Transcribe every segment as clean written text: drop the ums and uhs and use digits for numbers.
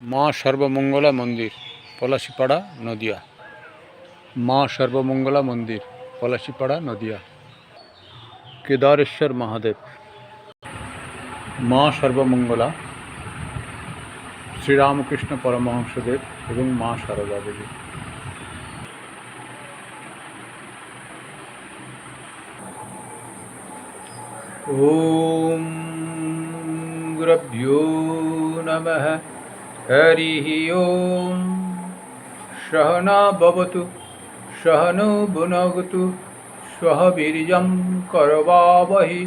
মা সর্বমঙ্গলা মন্দির, পলাশীপাড়া, নদিয়া। মা সর্বমঙ্গলা মন্দির, পলাশীপাড়া, নদিয়া। কেদারেশ্বর মহাদেব। মা সর্বমঙ্গলা শ্রীরামকৃষ্ণ পরমহংসদেব এবং মা সারদা দেবী। ওম গুরুভ্যো নমঃ। হরিঃ ওম। সহনা ভবতু সহনৌ ভুনক্তু স্বঃ বীর্যং করবাবহি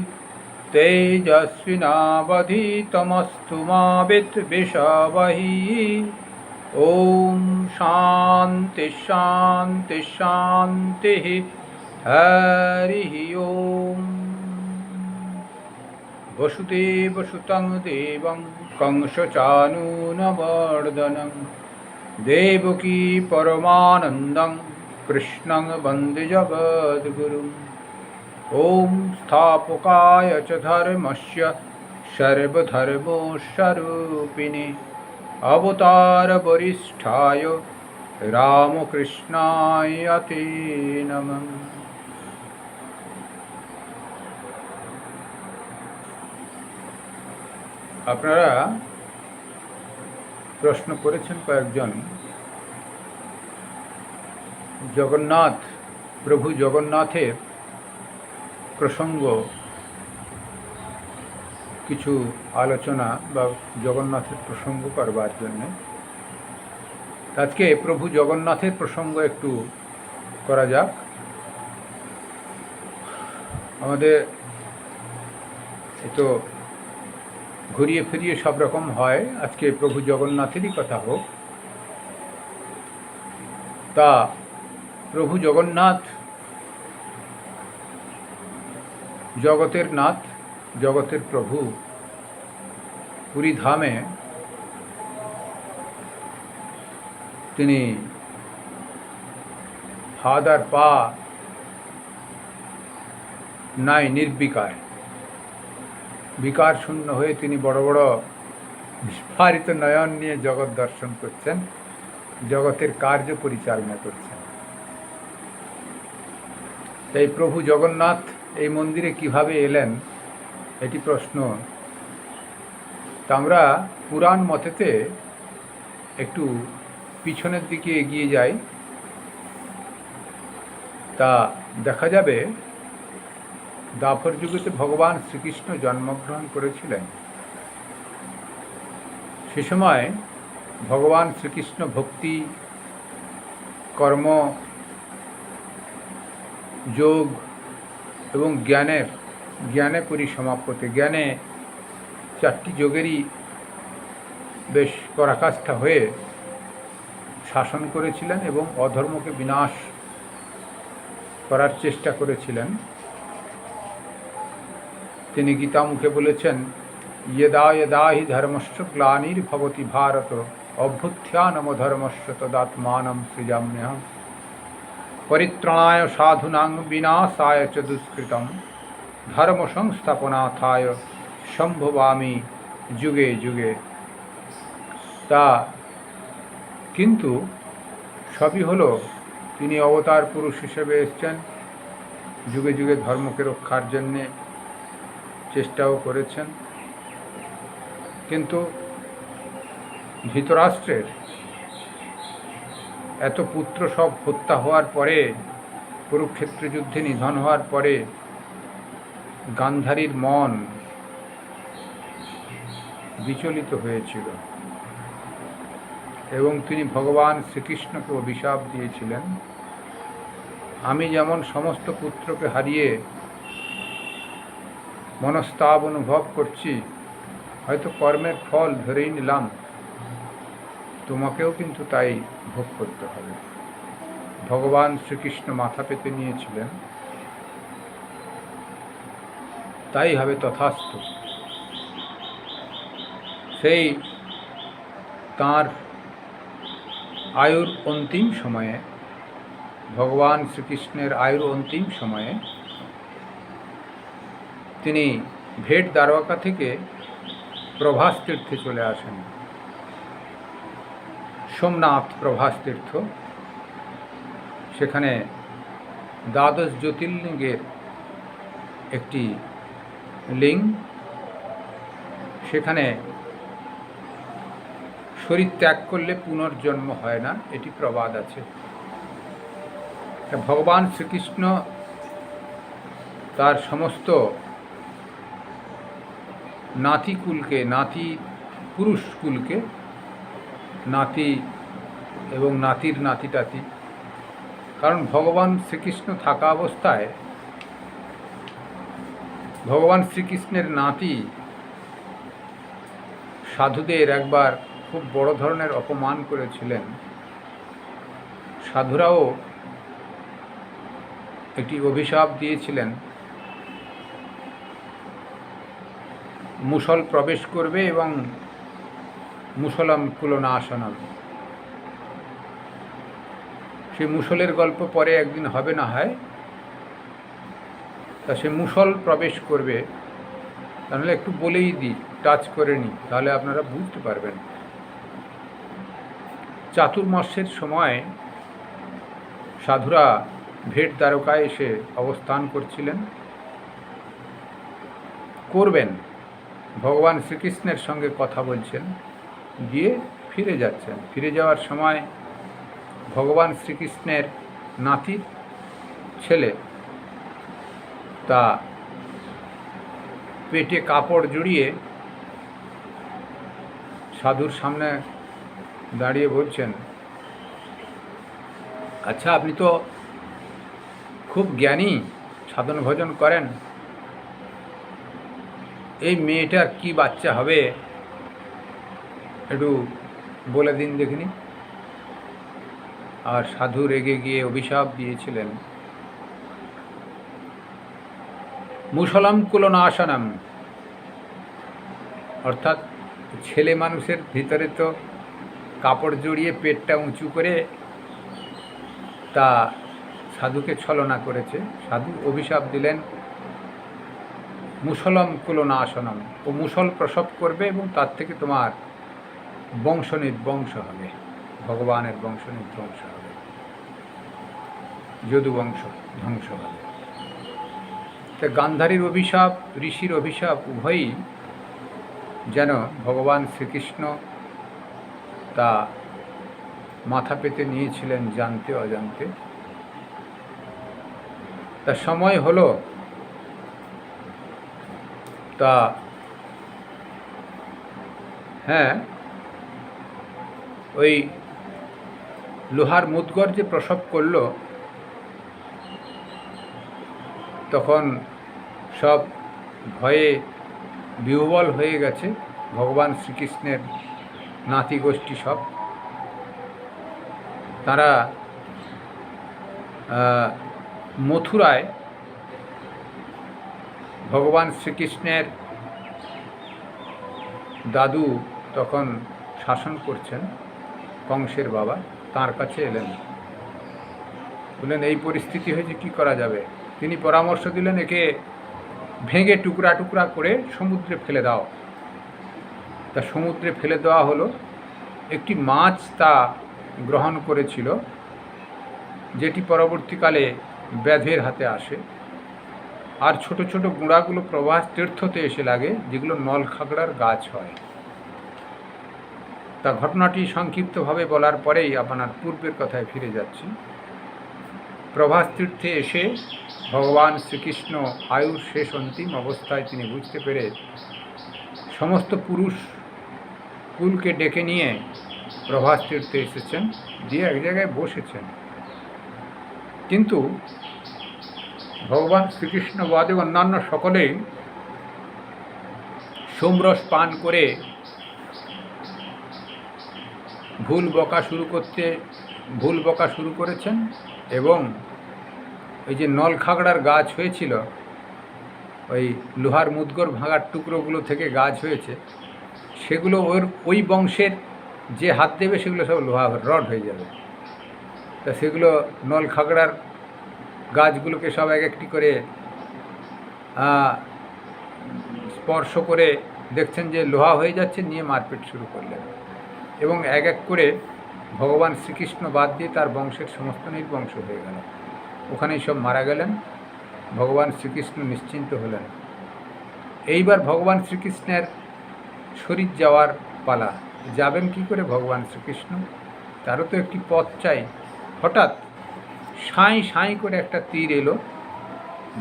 তেজস্বিনাবধীতমস্তু মা বিদ্বিষাবহি। ওম শান্তি শান্তি শান্তি। হরিঃ ওম। বসুদেবসুতং দেবং কংসচাণূরমর্দনং দেবকী পরমানন্দং কৃষ্ণং বন্দে জগদ্গুরুম। ওম স্থাপকায় চ ধর্মস্য সর্বধর্মস্বরূপিণে অবতার বরিষ্ঠায় রামকৃষ্ণায় তে নমঃ। আপনারা প্রশ্ন করেছেন কয়েকজন, জগন্নাথ প্রভু জগন্নাথের প্রসঙ্গ কিছু আলোচনা বা জগন্নাথের প্রসঙ্গ করবার জন্য। আজকে প্রভু জগন্নাথের প্রসঙ্গ একটু করা যাক। আমাদের তো ঘুরিয়ে ফিরিয়ে সব রকম হয়, আজকে প্রভু জগন্নাথেরই কথা হোক। তা প্রভু জগন্নাথ জগতের নাথ, জগতের প্রভু। পুরী ধামে তিনি হাত আর পা নাই নির্বিকার, বিকার শূন্য হয়ে তিনি বড় বড় বিস্ফারিত নয়ন নিয়ে জগৎ দর্শন করছেন, জগতের কার্য পরিচালনা করছেন। তাই প্রভু জগন্নাথ এই মন্দিরে কিভাবে এলেন, এটি প্রশ্ন। তা আমরা পুরাণ মতেতে একটু পিছনের দিকে এগিয়ে যাই, তা দেখা যাবে দ্বাপর যুগেতে ভগবান শ্রীকৃষ্ণ জন্মগ্রহণ করেছিলেন। সে সময় ভগবান শ্রীকৃষ্ণ ভক্তি, কর্ম, যোগ এবং জ্ঞানে পরিসমাপ্যতে, জ্ঞানে চারটি যোগেরই বেশ পরাকাষ্ঠা হয়ে শাসন করেছিলেন এবং অধর্মকে বিনাশ করার চেষ্টা করেছিলেন। তিনি গীতামুখে বলেছেন, यदा यदा हि धर्मस्य ग्लानिर्भवति भारत अभ्युत्थानमधर्मस्य तदात्मानं सृजाम्यहम् परित्राणाय साधूनां विनाशाय च दुष्कृतं धर्म संस्थापनार्थाय সম্ভবামি যুগে যুগে। তা কিন্তু সবই হলো, তিনি অবতার পুরুষ হিসেবে এসেছেন, যুগে যুগে ধর্মকে রক্ষার জন্যে চেষ্টাও করেছেন। কিন্তু ধৃতরাষ্ট্রের এত পুত্র সব হত্যা হওয়ার পরে, কুরুক্ষেত্র যুদ্ধে নিধন হওয়ার পরে গান্ধারীর মন বিচলিত হয়েছিল এবং তিনি ভগবান শ্রীকৃষ্ণকে অভিশাপ দিয়েছিলেন, আমি যেমন সমস্ত পুত্রকে হারিয়ে মনস্তাপ অনুভব করছি, হয়তো কর্মের ফল ধরেই নিলাম, তোমাকেও কিন্তু তাই ভোগ করতে হবে। ভগবান শ্রীকৃষ্ণ মাথা পেতে নিয়েছিলেন, তাই হবে তথাস্তু। সেই তাঁর আয়ুর অন্তিম সময়ে, ভগবান শ্রীকৃষ্ণের আয়ুর অন্তিম সময়ে তিনি ভেট দ্বারকা থেকে প্রভাস তীর্থে চলে আসেন। সোমনাথ প্রভাস তীর্থ, সেখানে দ্বাদশ জ্যোতির্লিঙ্গের একটি লিঙ্গ। সেখানে শরীর ত্যাগ করলে পুনর্জন্ম হয় না, এটি প্রবাদ আছে। ভগবান শ্রীকৃষ্ণ তার সমস্ত নাতিকুলকে, নাতি পুরুষ কুলকে, নাতি এবং নাতির নাতি টাতি, কারণ ভগবান শ্রীকৃষ্ণ থাকা অবস্থায় ভগবান শ্রীকৃষ্ণের নাতি সাধুদের একবার খুব বড় ধরনের অপমান করেছিলেন। সাধুরাও একটি অভিশাপ দিয়েছিলেন, মুসল প্রবেশ করবে এবং মুসলম কুলনাশনম। সেই মুসলের গল্প পরে একদিন হবে না হয়, তা সে মুসল প্রবেশ করবে। তাহলে একটু বলেই দিই, টাচ করে নিই, তাহলে আপনারা বুঝতে পারবেন। চাতুর্মাস্যের সময় সাধুরা ভেট দ্বারকায় এসে অবস্থান করবেন, ভগবান শ্রীকৃষ্ণের সঙ্গে কথা বলছেন, গিয়ে ফিরে যাচ্ছেন। ফিরে যাওয়ার সময় ভগবান শ্রীকৃষ্ণের নাতির ছেলে তা পেটে কাপড় জড়িয়ে সাধুর সামনে দাঁড়িয়ে বলছেন, আচ্ছা আপনি তো খুব জ্ঞানী, সাধন ভজন করেন, এই মেয়েটার কি বাচ্চা হবে একটু বলে দিন দেখিনি। আর সাধু রেগে গিয়ে অভিশাপ দিয়েছিলেন, মুসলম কুলনাশনম, অর্থাৎ ছেলে মানুষের ভিতরে তো কাপড় জড়িয়ে পেটটা উঁচু করে তা সাধুকে ছলনা করেছে। সাধু অভিশাপ দিলেন, মুসলম কুলনাশনম, ও মুসল প্রসব করবে এবং তার থেকে তোমার বংশ নির্বংশ হবে, ভগবানের বংশ নির্বংশ হবে, যদুবংশ ধ্বংস হবে। তা গান্ধারীর অভিশাপ, ঋষির অভিশাপ উভয়ই যেন ভগবান শ্রীকৃষ্ণ তা মাথা পেতে নিয়েছিলেন জানতে অজান্তে। তা সময় হলো, তা হ্যাঁ, ওই লোহার মুদগর যে প্রসব করল, তখন সব ভয়ে বিহ্বল হয়ে গেছে ভগবান শ্রীকৃষ্ণের নাতি গোষ্ঠী সব। তারা মথুরায় ভগবান শ্রীকৃষ্ণের দাদু তখন শাসন করছেন, কংসের বাবা, তার কাছে এলেন, বললেন এই পরিস্থিতি হয়েছে, কি করা যাবে। তিনি পরামর্শ দিলেন, একে ভেঙে টুকরা টুকরা করে সমুদ্রে ফেলে দাও। তা সমুদ্রে ফেলে দেওয়া হলো। একটি মাছ তা গ্রহণ করেছিল, যেটি পরবর্তীকালে ব্যাধের হাতে আসে। আর ছোট ছোট গুঁড়াগুলো প্রভাস তীর্থতে এসে লাগে, যেগুলো নলখাগড়ার গাছ হয়। তা ঘটনাটি সংক্ষিপ্তভাবে বলার পরেই আপনার পূর্বের কথায় ফিরে যাচ্ছি। প্রভাস তীর্থে এসে ভগবান শ্রীকৃষ্ণ আয়ুর শেষ অন্তিম অবস্থায় তিনি বুঝতে পেরে সমস্ত পুরুষ কুলকে ডেকে নিয়ে প্রভাস তীর্থে এসেছেন, দিয়ে এক জায়গায় বসেছেন। কিন্তু ভগবান শ্রীকৃষ্ণ বাদে অন্যান্য সকলেই সোমরস পান করে ভুল বকা শুরু করেছেন, এবং ওই যে নলখাগড়ার গাছ হয়েছিল, ওই লোহার মুদগর ভাঙার টুকরোগুলো থেকে গাছ হয়েছে, সেগুলো ওই বংশের যে হাত দেবে সেগুলো সব লোহা রড হয়ে যাবে। তা সেগুলো নলখাগড়ার গাছগুলোকে সব এক একটি করে স্পর্শ করে দেখছেন যে লোহা হয়ে যাচ্ছে, নিয়ে মারপিট শুরু করলেন, এবং এক এক করে ভগবান শ্রীকৃষ্ণ বাদ দিয়ে তার বংশের সমস্ত নির্বংশ হয়ে গেল। ওখানেই সব মারা গেলেন। ভগবান শ্রীকৃষ্ণ নিশ্চিন্ত হলেন। এইবার ভগবান শ্রীকৃষ্ণের শরীর যাওয়ার পালা। যাবেন কি করে ভগবান শ্রীকৃষ্ণ? তারও তো একটি পথ চাই। হঠাৎ সাঁই সাঁই করে একটা তীর এলো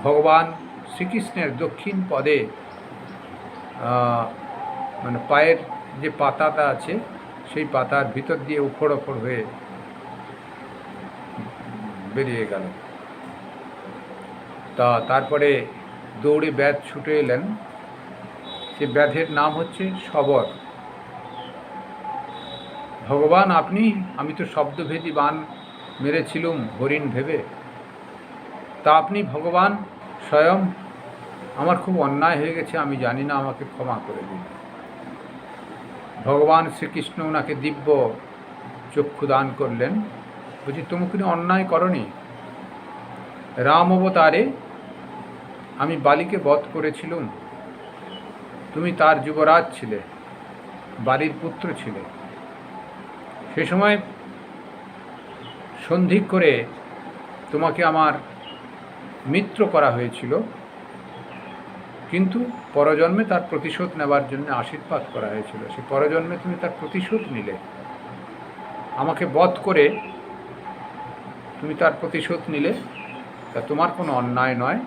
ভগবান শ্রীকৃষ্ণের দক্ষিণ পদে, মানে পায়ের যে পাতাটা আছে সেই পাতার ভিতর দিয়ে উফড় ওফড় হয়ে বেরিয়ে গেল। তারপরে দৌড়ে ব্যাধ ছুটে এলেন। সে ব্যাধের নাম হচ্ছে শবর। ভগবান আপনি? আমি তো শব্দভেদী বাণ মেরেছিলুম হরিণ ভেবে, তা আপনি ভগবান স্বয়ং? আমার খুব অন্যায় হয়ে গেছে, আমি জানি না, আমাকে ক্ষমা করে দিন। ভগবান শ্রীকৃষ্ণ ওনাকে দিব্য চক্ষু দান করলেন। বলছি তুমি কোনো অন্যায় করনি। রাম অবতারে আমি বালিকে বধ করেছিলুম। তুমি তার যুবরাজ ছিলে, বালির পুত্র ছিলে। সে সময় সন্ধি করে তোমাকে আমার মিত্র করা হয়েছিল, কিন্তু পরজন্মে তার প্রতিশোধ নেবার জন্য আশীর্বাদ করা হয়েছিল। সে পরজন্মে তুমি তার প্রতিশোধ নিলে, আমাকে বধ করে তুমি তার প্রতিশোধ নিলে। তা তোমার কোনো অন্যায় নয়।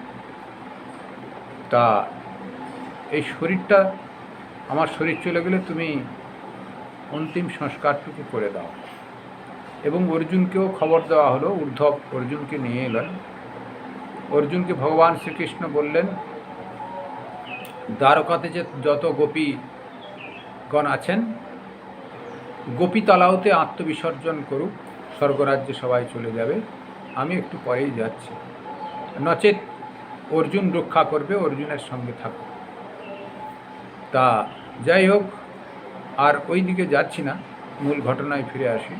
তা এই শরীরটা, আমার শরীর চলে গেলে তুমি অন্তিম সংস্কারটুকু করে দাও। এবং অর্জুনকেও খবর দেওয়া হলো। উদ্ধব অর্জুনকে নিয়ে এলেন। অর্জুনকে ভগবান শ্রীকৃষ্ণ বললেন, দ্বারকাতে যে যত গোপীগণ আছেন, গোপীতলাওতে আত্মবিসর্জন করুক, স্বর্গরাজ্যে সবাই চলে যাবে, আমি একটু পরেই যাচ্ছি। নচেত অর্জুন রক্ষা করবে, অর্জুনের সঙ্গে থাকো। তা যাই হোক, আর ওই দিকে যাচ্ছি না, মূল ঘটনায় ফিরে আসি।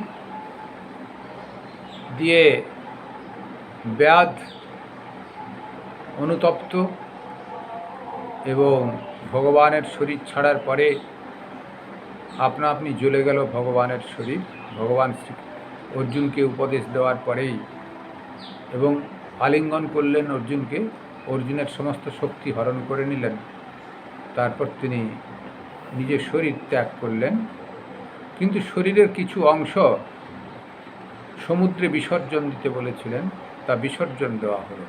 দিয়ে ব্যাধ অনুতপ্ত এবং ভগবানের শরীর ছাড়ার পরে আপনা আপনি জ্বলে গেল ভগবানের শরীর। ভগবান অর্জুনকে উপদেশ দেওয়ার পরেই, এবং আলিঙ্গন করলেন অর্জুনকে, অর্জুনের সমস্ত শক্তি হরণ করে নিলেন। তারপর তিনি নিজের শরীর ত্যাগ করলেন। কিন্তু শরীরের কিছু অংশ সমুদ্রে বিসর্জন দিতে বলেছিলেন, তা বিসর্জন দেওয়া হলো।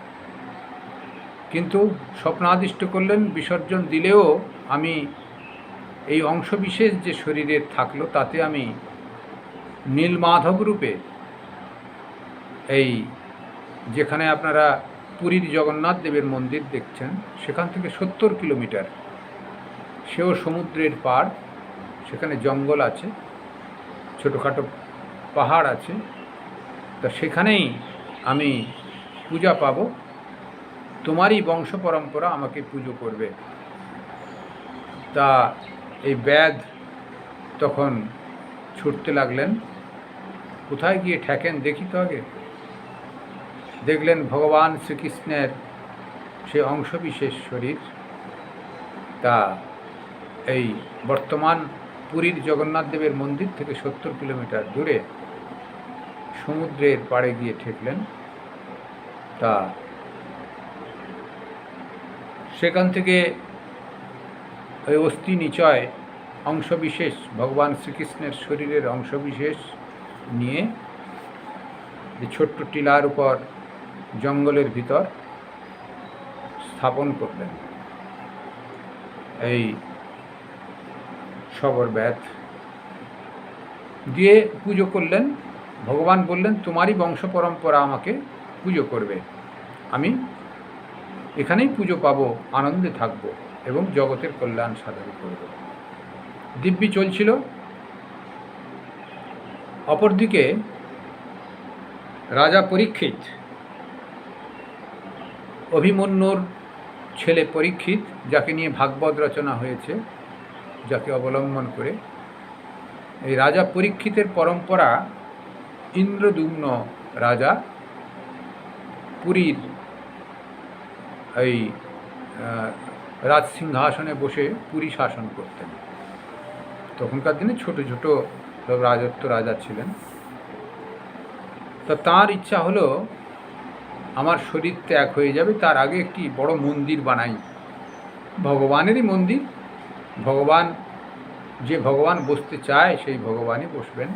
কিন্তু স্বপ্নাদিষ্ট করলেন, বিসর্জন দিলেও আমি এই অংশবিশেষ যে শরীরের থাকলো, তাতে আমি নীলমাধব রূপে, এই যেখানে আপনারা পুরীর জগন্নাথ দেবের মন্দির দেখছেন, সেখান থেকে 70 কিলোমিটার, সেও সমুদ্রের পাড়, সেখানে জঙ্গল আছে, ছোটোখাটো পাহাড় আছে। তা সেখানেই আমি পূজা পাব, তোমারই বংশ পরম্পরা আমাকে পুজো করবে। তা এই ব্যাধ তখন ছুটতে লাগলেন। কোথায় গিয়ে ঠেকেন দেখি তো আগে। দেখলেন ভগবান শ্রীকৃষ্ণের সে অংশবিশেষ শরীর, তা এই বর্তমান পুরীর জগন্নাথ দেবের মন্দির থেকে 70 কিলোমিটার দূরে সমুদ্রের পাড়ে গিয়ে ঠেকলেন। তা সেখান থেকে ওই অস্থি নিচয় অংশবিশেষ, ভগবান শ্রীকৃষ্ণের শরীরের অংশবিশেষ নিয়ে যে ছোট্ট টিলার উপর জঙ্গলের ভিতর স্থাপন করলেন এই শবর ব্যাধ। দিয়ে পুজো করলেন। ভগবান বললেন, তোমারই বংশ পরম্পরা আমাকে পুজো করবে, আমি এখানেই পুজো পাবো, আনন্দে থাকব এবং জগতের কল্যাণ সাধন করব। দিব্যি চলছিল। অপরদিকে রাজা পরীক্ষিত, অভিমন্যুর ছেলে পরীক্ষিত, যাকে নিয়ে ভাগবত রচনা হয়েছে, যাকে অবলম্বন করে, এই রাজা পরীক্ষিতের পরম্পরা ইন্দ্রদ্যুম্ন রাজা পুরীর এই রাজসিংহাসনে বসে পুরী শাসন করতেন। তখনকার দিনে ছোট ছোট সব রাজত্ব রাজা ছিলেন। তো তাঁর ইচ্ছা হলো আমার শরীর ত্যাগ হয়ে যাবে, তার আগে একটি বড় মন্দির বানাই, ভগবানেরই মন্দির। ভগবান, যে ভগবান বসতে চায় সেই ভগবানই বসবেন।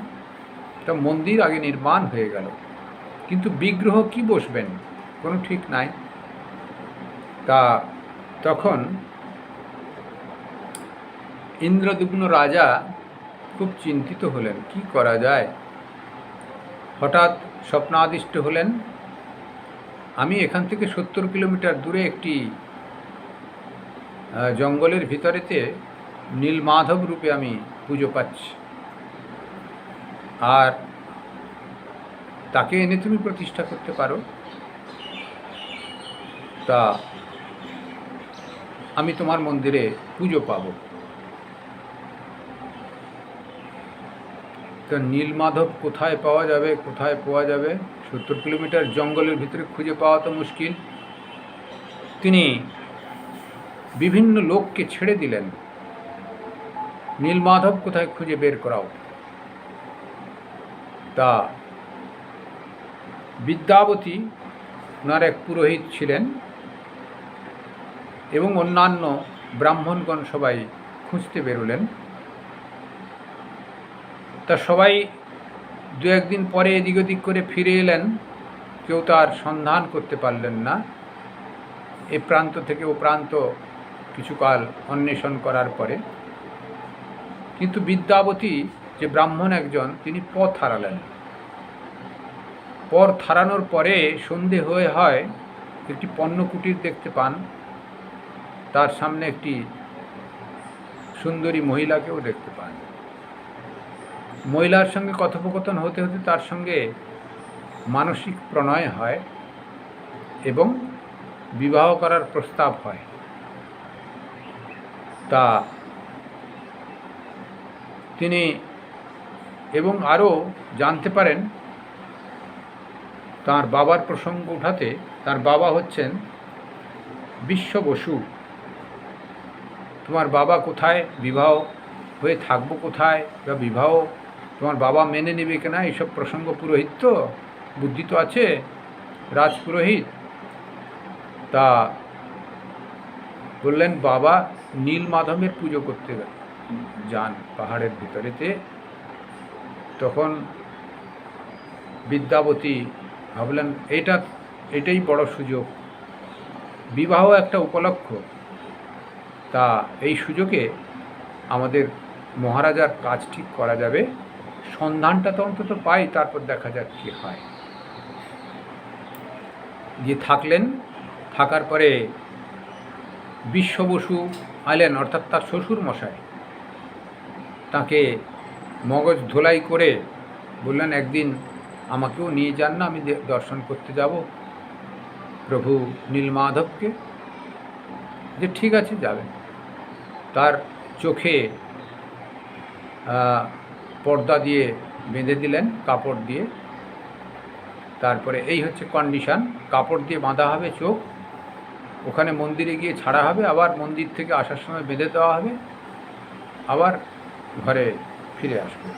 তা মন্দির আগে নির্মাণ হয়ে গেল, কিন্তু বিগ্রহ কি বসবেন কোনো ঠিক নাই। তা তখন ইন্দ্রদুম্ন রাজা খুব চিন্তিত হলেন, কি করা যায়। হঠাৎ স্বপ্নাদিষ্ট হলেন, আমি এখান থেকে 70 কিলোমিটার দূরে একটি জঙ্গলের ভিতরেতে নীলমাধব রূপে আমি পুজো পাচ্ছি, আর তাকে এনে তুমি প্রতিষ্ঠা করতে পারো, তা আমি তোমার মন্দিরে পুজো পাব। তো নীলমাধব কোথায় পাওয়া যাবে, কোথায় পাওয়া যাবে? 70 কিলোমিটার জঙ্গলের ভিতরে খুঁজে পাওয়া তো মুশকিল। তিনি বিভিন্ন লোককে ছেড়ে দিলেন, নীলমাধব কোথায় খুঁজে বের করাও। তা বিদ্যাবতী ওনার এক পুরোহিত ছিলেন এবং অন্যান্য ব্রাহ্মণগণ সবাই খুঁজতে বেরোলেন। তা সবাই দু একদিন পরে এদিক ওদিক করে ফিরে এলেন, কেউ তার সন্ধান করতে পারলেন না। এ প্রান্ত থেকে ও প্রান্ত কিছুকাল অন্বেষণ করার পরে কিন্তু বিদ্যাবতী যে ব্রাহ্মণ একজন, তিনি পথ হারালেন। পথ হারানোর পরে সন্ধে হয় একটি পণ্যকুটির দেখতে পান, তার সামনে একটি সুন্দরী মহিলাকেও দেখতে পান। মহিলার সঙ্গে কথোপকথন হতে হতে তার সঙ্গে মানসিক প্রণয় হয় এবং বিবাহ করার প্রস্তাব হয়। তা তিনি এবং আরও জানতে পারেন, তার বাবার প্রসঙ্গ উঠাতে, তার বাবা হচ্ছেন বিশ্ব বসু। তোমার বাবা কোথায়, বিবাহ হয়ে থাকবো কোথায়, বা বিবাহ তোমার বাবা মেনে নেবে কিনা, এইসব প্রসঙ্গ। পুরোহিত তো বুদ্ধি তো আছে, রাজপুরোহিত। তা বললেন, বাবা নীলমাধবের পুজো করতে যান পাহাড়ের ভিতরেতে। তখন বিদ্যাবতী ভাবলেন, এটাই বড় সুযোগ, বিবাহ একটা উপলক্ষ। তা এই সুযোগে আমাদের মহারাজার কাজ ঠিক করা যাবে, সন্ধানটা তো অন্তত পাই, তারপর দেখা যাক কী হয়। গিয়ে থাকলেন, থাকার পরে বিশ্ব বসু আইলেন, অর্থাৎ তার শ্বশুর মশাই, তাকে মগজ ধোলাই করে বললেন, একদিন আমাকেও নিয়ে যান না, আমি দর্শন করতে যাব প্রভু নীলমাধবকে। যে ঠিক আছে, যাবেন। তার চোখে পর্দা দিয়ে বেঁধে দিলেন, কাপড় দিয়ে। তারপরে এই হচ্ছে কন্ডিশন, কাপড় দিয়ে বাঁধা হবে চোখ, ওখানে মন্দিরে গিয়ে ছাড়া হবে, আবার মন্দির থেকে আসার সময় বেঁধে দেওয়া হবে, আবার ঘরে ফিরে আসবে।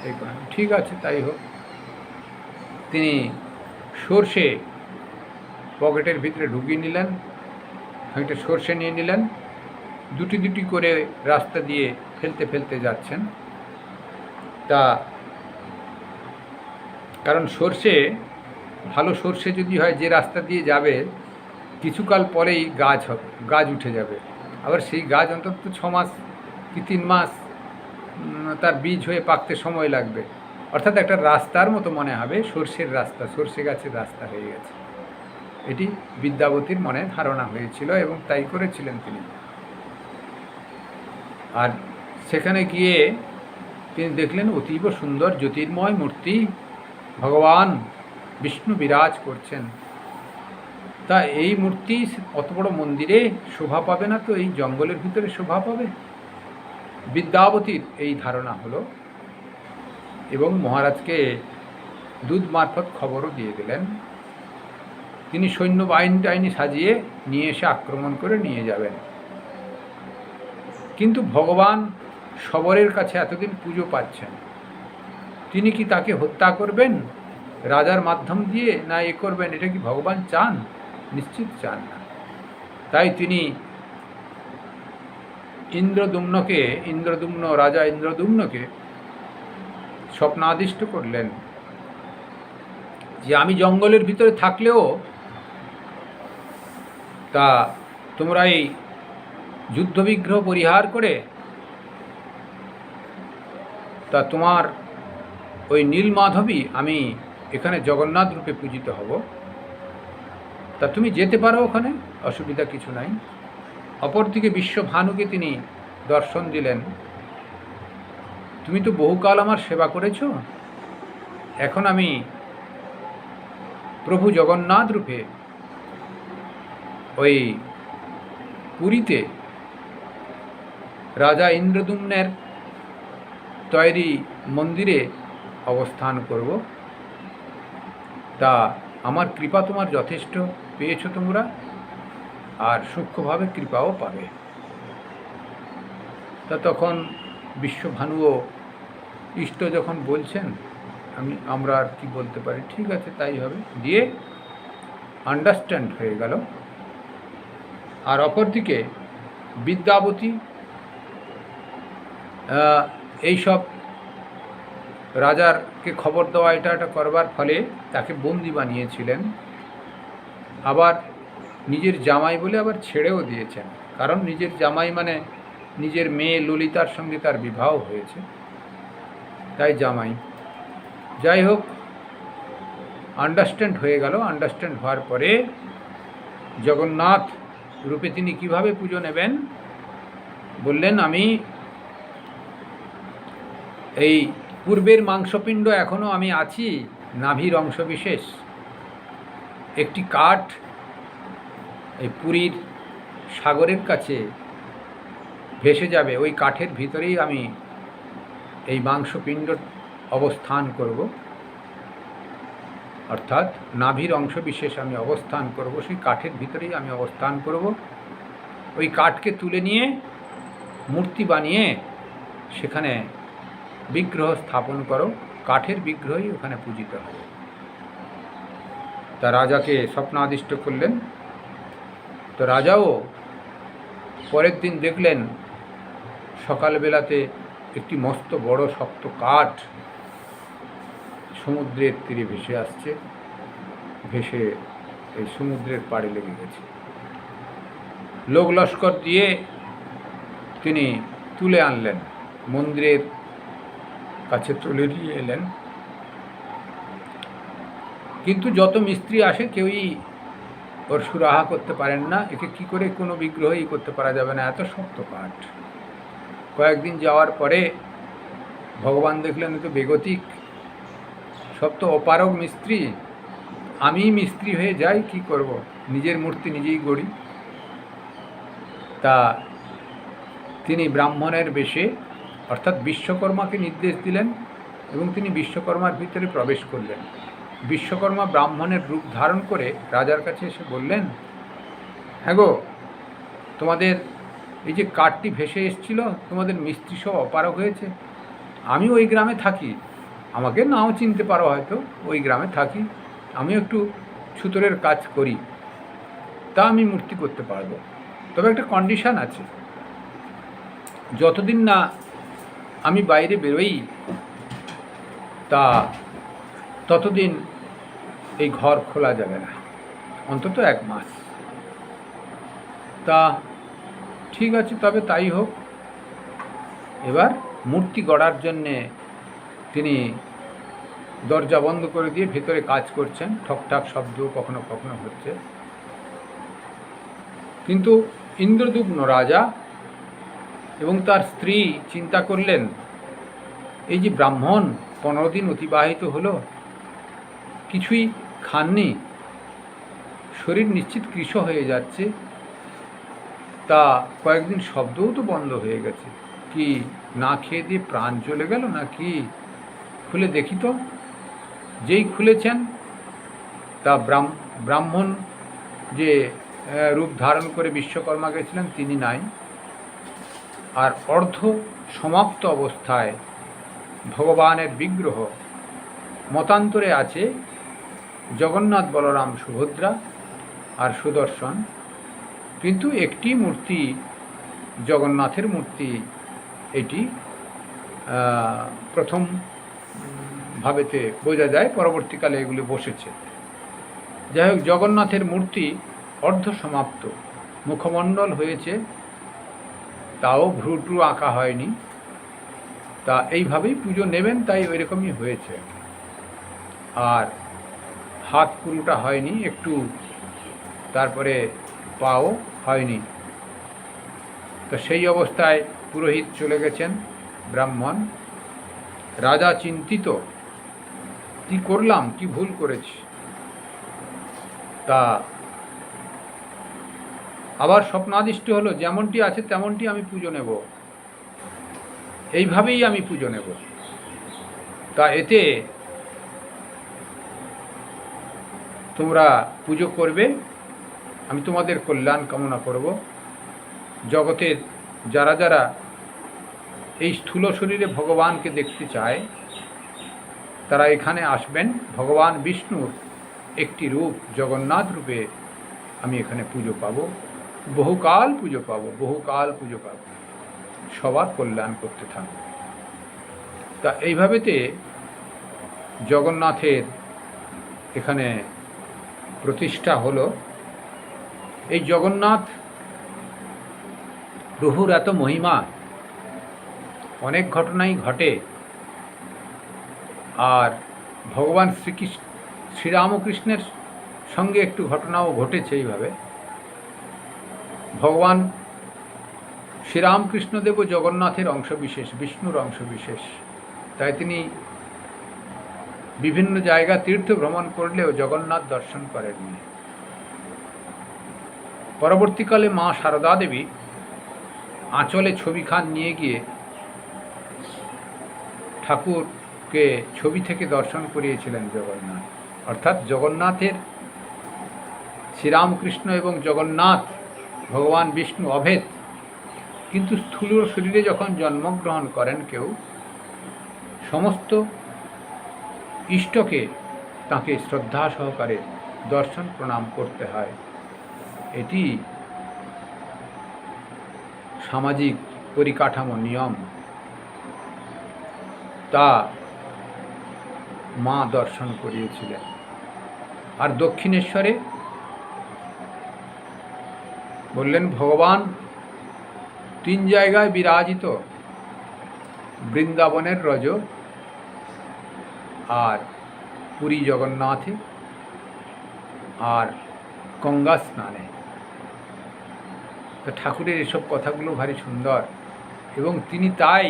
এই ঠিক আছে, তাই হোক। তিনি সর্ষে পকেটের ভিতরে ঢুকিয়ে নিলেন, খানিকটা সর্ষে নিয়ে নিলেন, দুটি দুটি করে রাস্তা দিয়ে ফেলতে ফেলতে যাচ্ছেন। তা কারণ সর্ষে, ভালো সর্ষে যদি হয়, যে রাস্তা দিয়ে যাবে কিছুকাল পরেই গাছ উঠে যাবে, আবার সেই গাছ অন্তত 6 মাস কি 3 মাস তার বীজ হয়ে পাকতে সময় লাগবে। অর্থাৎ একটা রাস্তার মতো মনে হবে, সর্ষের রাস্তা, সর্ষে গাছের রাস্তা হয়ে গেছে। এটি বিদ্যাবতীর মনে ধারণা হয়েছিল এবং তাই করেছিলেন তিনি। আর সেখানে গিয়ে তিনি দেখলেন অতীব সুন্দর জ্যোতির্ময় মূর্তি, ভগবান বিষ্ণু বিরাজ করছেন। তা এই মূর্তি অত বড় মন্দিরে শোভা পাবে না তো এই জঙ্গলের ভিতরে শোভা পাবে? বিদ্যাবতীর এই ধারণা হলো এবং মহারাজকে দূত মারফত খবরও দিয়ে দিলেন। তিনি সৈন্য বাহিনী সাজিয়ে নিয়ে এসে আক্রমণ করে নিয়ে যাবেন। কিন্তু ভগবান শবরের কাছে এতদিন পুজো পাচ্ছেন, তিনি কি তাকে হত্যা করবেন? রাজার মাধ্যম দিয়ে না এ করবেন, এটা কি ভগবান চান? নিশ্চিত চান না। তাই তিনি রাজা ইন্দ্রদুম্নকে স্বপ্নাদিষ্ট করলেন যে আমি জঙ্গলের ভিতরে থাকলেও তা তোমরা এই যুদ্ধবিগ্রহ পরিহার করে তা তোমার ওই নীলমাধবী আমি এখানে জগন্নাথ রূপে পূজিত হব, তা তুমি যেতে পারো, ওখানে অসুবিধা কিছু নাই। অপরদিকে বিশ্বভানুকে তিনি দর্শন দিলেন, তুমি তো বহুকাল আমার সেবা করেছ, এখন আমি প্রভু জগন্নাথ রূপে ওই পুরীতে রাজা ইন্দ্রদুম্নের তৈরি মন্দিরে অবস্থান করব, তা আমার কৃপা তোমার যথেষ্ট পেয়েছ তোমরা, আর সূক্ষ্মভাবে কৃপাও পাবে। তা তখন বিশ্বভানুও ইষ্ট যখন বলছেন, আমরা আর কি বলতে পারি, ঠিক আছে তাই হবে, দিয়ে আন্ডারস্ট্যান্ড হয়ে গেল। আর অপরদিকে বিদ্যাবতী এইসব রাজারকে খবর দেওয়া এটা করবার ফলে তাকে বন্দি বানিয়েছিলেন, আবার নিজের জামাই বলে আবার ছেড়েও দিয়েছেন, কারণ নিজের জামাই মানে নিজের মেয়ে ললিতার সঙ্গে তার বিবাহ হয়েছে, তাই জামাই। যাই হোক, আন্ডারস্ট্যান্ড হয়ে গেল। আন্ডারস্ট্যান্ড হওয়ার পরে জগন্নাথ রূপে তিনি কিভাবে পুজো নেবেন বললেন, আমি এই পূর্বের মাংসপিণ্ড এখনও আমি আছি, নাভির অংশবিশেষ, একটি কাঠ এই পুরীর সাগরের কাছে ভেসে যাবে, ওই কাঠের ভিতরেই আমি এই মাংসপিণ্ড অবস্থান করব, অর্থাৎ নাভির অংশবিশেষ আমি অবস্থান করব, সেই কাঠের ভিতরেই আমি অবস্থান করব। ওই কাঠকে তুলে নিয়ে মূর্তি বানিয়ে সেখানে বিগ্রহ স্থাপন করো, কাঠের বিগ্রহই ওখানে পূজিত হবে। তা রাজাকে স্বপ্নাদিষ্ট করলেন। তো রাজাও পরের দিন দেখলেন সকালবেলাতে একটি মস্ত বড় শক্ত কাঠ সমুদ্রের তীরে ভেসে আসছে, ভেসে এই সমুদ্রের পাড়ে লেগে গেছে। লোক লস্কর দিয়ে তিনি তুলে আনলেন, মন্দিরের কাছে তুলে নিয়ে এলেন। কিন্তু যত মিস্ত্রি আসে কেউই ওর সুরাহা করতে পারেন না, একে কি করে কোনো বিগ্রহই করতে পারা যাবে না, এত শক্ত কাঠ। কয়েকদিন যাওয়ার পরে ভগবান দেখলেন তো বেগতিক, সব তো অপারগ মিস্ত্রি, আমি মিস্ত্রি হয়ে যাই, কি করব, নিজের মূর্তি নিজেই গড়ি। তা তিনি ব্রাহ্মণের বেশে অর্থাৎ বিশ্বকর্মাকে নির্দেশ দিলেন এবং তিনি বিশ্বকর্মার ভিতরে প্রবেশ করলেন। বিশ্বকর্মা ব্রাহ্মণের রূপ ধারণ করে রাজার কাছে এসে বললেন, হ্যাঁ গো, তোমাদের এই যে কাঠটি ভেসে এসেছিল, তোমাদের মিস্ত্রি সব অপারগ হয়েছে, আমি ওই গ্রামে থাকি, আমাকে নাও চিনতে পারো হয়তো, ওই গ্রামে থাকি, আমি একটু ছুতোরের কাজ করি, তা আমি মূর্তি করতে পারবো, তবে একটা কন্ডিশান আছে, যতদিন না আমি বাইরে বেরোই তা ততদিন এই ঘর খোলা যাবে না, অন্তত 1 মাস। তা ঠিক আছে, তবে তাই হোক। এবার মূর্তি গড়ার জন্যে তিনি দরজা বন্ধ করে দিয়ে ভেতরে কাজ করছেন, ঠকঠাক শব্দ কখনো কখনো হচ্ছে। কিন্তু ইন্দ্রদুম্ন রাজা এবং তার স্ত্রী চিন্তা করলেন, এই যে ব্রাহ্মণ 15 দিন অতিবাহিত হলো, কিছুই খাননি, শরীর নিশ্চিত কৃশ হয়ে যাচ্ছে, তা কয়েকদিন শব্দও তো বন্ধ হয়ে গেছে, কি না খেয়ে দিয়ে প্রাণ চলে গেল না কি, খুলে দেখি তো। যেই খুলেছেন তা ব্রাহ্মণ যে রূপ ধারণ করে বিশ্বকর্মা গেছিলেন তিনি নাই, আর অর্ধ সমাপ্ত অবস্থায় ভগবানের বিগ্রহ মতান্তরে আছে জগন্নাথ, বলরাম, সুভদ্রা আর সুদর্শন, কিন্তু একটি মূর্তি, জগন্নাথের মূর্তি, এটি প্রথম ভাবেতে বোঝা যায়, পরবর্তীকালে এগুলি বসেছে। যাই হোক, জগন্নাথের মূর্তি অর্ধ সমাপ্ত, মুখমণ্ডল হয়েছে, তাও ভ্রুটু আঁকা হয়নি। তা এইভাবেই পুজো নেবেন, তাই ওই রকমই হয়েছে। আর হাত পুরোটা হয়নি, একটু, তারপরে পাও হয়নি। তো সেই অবস্থায় পুরোহিত চলে গেছেন, ব্রাহ্মণ। রাজা চিন্তিত, কি করলাম, কি ভুল করেছি। তা আবার স্বপ্নাদিষ্ট হলো, যেমনটি আছে তেমনটি আমি পুজো নেব, এইভাবেই আমি পুজো নেব। তা এতে তোমরা পুজো করবে, আমি তোমাদের কল্যাণ কামনা করব। জগতের যারা যারা এই স্থূল শরীরে ভগবানকে দেখতে চায়, তারা এখানে আসবেন। ভগবান বিষ্ণুর একটি রূপ, জগন্নাথ রূপে আমি এখানে পুজো পাব, বহুকাল পুজো পাব, বহুকাল পুজো পাব, সবার কল্যাণ করতে থাকব। তা এইভাবেতে জগন্নাথের এখানে প্রতিষ্ঠা হলো। এই জগন্নাথ প্রভুর এত মহিমা, অনেক ঘটনাই ঘটে। আর ভগবান শ্রীরামকৃষ্ণের সঙ্গে একটু ঘটনাও ঘটেছে এইভাবে। ভগবান শ্রীরামকৃষ্ণদেবও জগন্নাথের অংশবিশেষ, বিষ্ণুর অংশবিশেষ। তাই তিনি বিভিন্ন জায়গা তীর্থ ভ্রমণ করলেও জগন্নাথ দর্শন করেননি। পরবর্তীকালে মা সারদা দেবী আঁচলে ছবিখান নিয়ে গিয়ে ঠাকুরকে ছবি থেকে দর্শন করিয়েছিলেন জগন্নাথ। অর্থাৎ জগন্নাথের, শ্রীরামকৃষ্ণ এবং জগন্নাথ ভগবান বিষ্ণু অভেদ, কিন্তু স্থূল শরীরে যখন জন্মগ্রহণ করেন কেউ, সমস্ত ইষ্টকে তাকে শ্রদ্ধা সহকারে দর্শন প্রণাম করতে হয়। এটি সামাজিক পরিকাঠামো, নিয়ম। তা মা দর্শন করিয়েছিলেন। আর দক্ষিণেশ্বরে বললেন ভগবান 3 জায়গায় বিরাজিত, বৃন্দাবনের রজ, আর পুরী জগন্নাথে, আর গঙ্গা স্নানে। তো ঠাকুরের এসব কথাগুলো ভারী সুন্দর, এবং তিনি তাই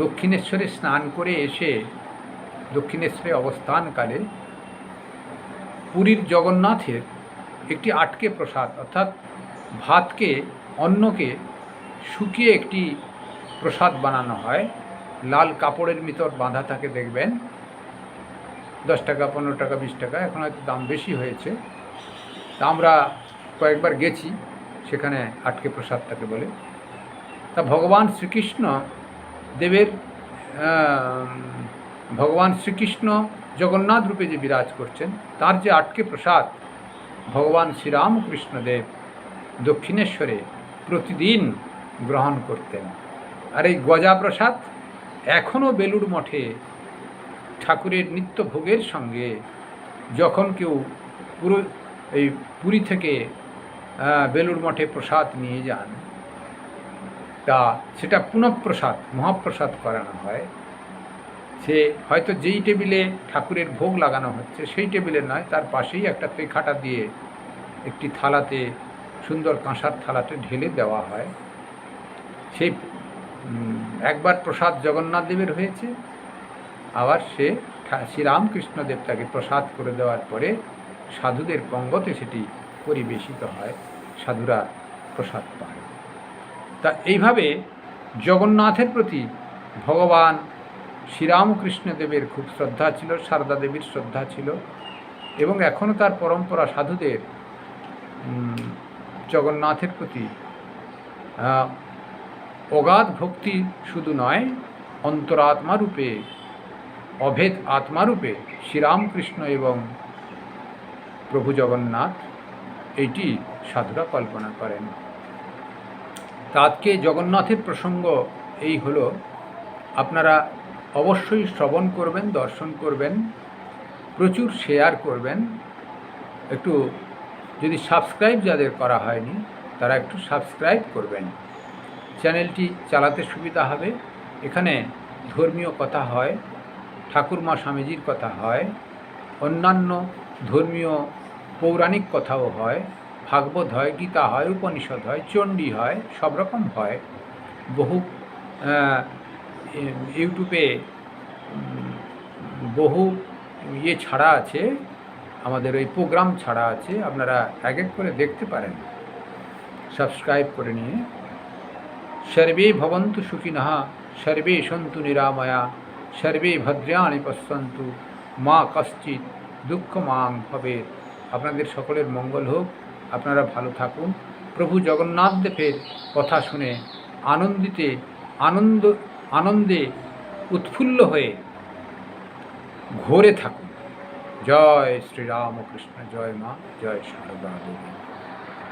দক্ষিণেশ্বরে স্নান করে এসে, দক্ষিণেশ্বরে অবস্থানকালে পুরীর জগন্নাথের একটি আটকে প্রসাদ, অর্থাৎ ভাতকে, অন্নকে শুকিয়ে একটি প্রসাদ বানানো হয়, লাল কাপড়ের ভিতর বাঁধা থাকে, দেখবেন 10 টাকা, 15 টাকা, 20 টাকা, এখন হয়তো দাম বেশি হয়েছে। তা আমরা কয়েকবার গেছি, সেখানে আটকে প্রসাদ তাকে বলে। তা ভগবান শ্রীকৃষ্ণ দেবের, ভগবান শ্রীকৃষ্ণ জগন্নাথ রূপে যে বিরাজ করছেন, তার যে আটকে প্রসাদ ভগবান শ্রীরামকৃষ্ণদেব দক্ষিণেশ্বরে প্রতিদিন গ্রহণ করতেন। আর এই গজা প্রসাদ এখনও বেলুড় মঠে ঠাকুরের নিত্য ভোগের সঙ্গে, যখন কেউ পুরী থেকে বেলুড় মঠে প্রসাদ নিয়ে যান, তা সেটা পুনঃপ্রসাদ, মহাপ্রসাদ করানো হয়। সে হয়তো যেই টেবিলে ঠাকুরের ভোগ লাগানো হচ্ছে সেই টেবিলে নয়, তার পাশেই একটা তেখাটা দিয়ে একটি থালাতে, সুন্দর কাঁসার থালাতে ঢেলে দেওয়া হয়। সেই একবার প্রসাদ জগন্নাথ দেবের হয়েছে, আবার সে শ্রীরামকৃষ্ণদেব তাকে প্রসাদ করে দেওয়ার পরে সাধুদের পঙ্গতে সেটি পরিবেশিত হয়, সাধুরা প্রসাদ পায়। তা এইভাবে জগন্নাথের প্রতি ভগবান শ্রীরামকৃষ্ণদেবের খুব শ্রদ্ধা ছিল, সারদা দেবীর শ্রদ্ধা ছিল, এবং এখনও তার পরম্পরা সাধুদের জগন্নাথের প্রতি অগাধ ভক্তি শুধু নয়, অন্তরাত্মা রূপে অভেদ আত্মারূপে শ্রীরামকৃষ্ণ এবং প্রভু জগন্নাথ এইটি সাধুরা কল্পনা করেন। আজকে জগন্নাথের প্রসঙ্গ এই হলো, আপনারা অবশ্যই শ্রবণ করবেন, দর্শন করবেন, প্রচুর শেয়ার করবেন। একটু যদি সাবস্ক্রাইব যাদের করা হয়নি তারা একটু সাবস্ক্রাইব করবেন, চ্যানেলটি চালাতে সুবিধা হবে। এখানে ধর্মীয় কথা হয়, ঠাকুরমা স্বামীজির কথা হয়, অন্যান্য ধর্মীয় পৌরাণিক কথাও হয়, ভাগবত হয়, গীতা হয়, উপনিষদ হয়, চণ্ডী হয়, সব রকম হয়। বহু ইউটিউবে বহু ছাড়া আছে, আমাদের ওই প্রোগ্রাম ছাড়া আছে, আপনারা এক এক করে দেখতে পারেন সাবস্ক্রাইব করে নিয়ে। সর্বে ভবন্তু সুখিনঃ, সর্বে সন্তু নিরাময়া, সর্বে ভদ্রাণি পশ্যন্তু, মা কশ্চিৎ দুঃখমাং ভবেৎ। আপনাদের সকলের মঙ্গল হোক, আপনারা ভালো থাকুন। প্রভু জগন্নাথ দেবের কথা শুনে আনন্দে উৎফুল্ল হয়ে ঘোরে থাকুন। জয় শ্রীরামকৃষ্ণ, জয় মা, জয় শারদা দেবী।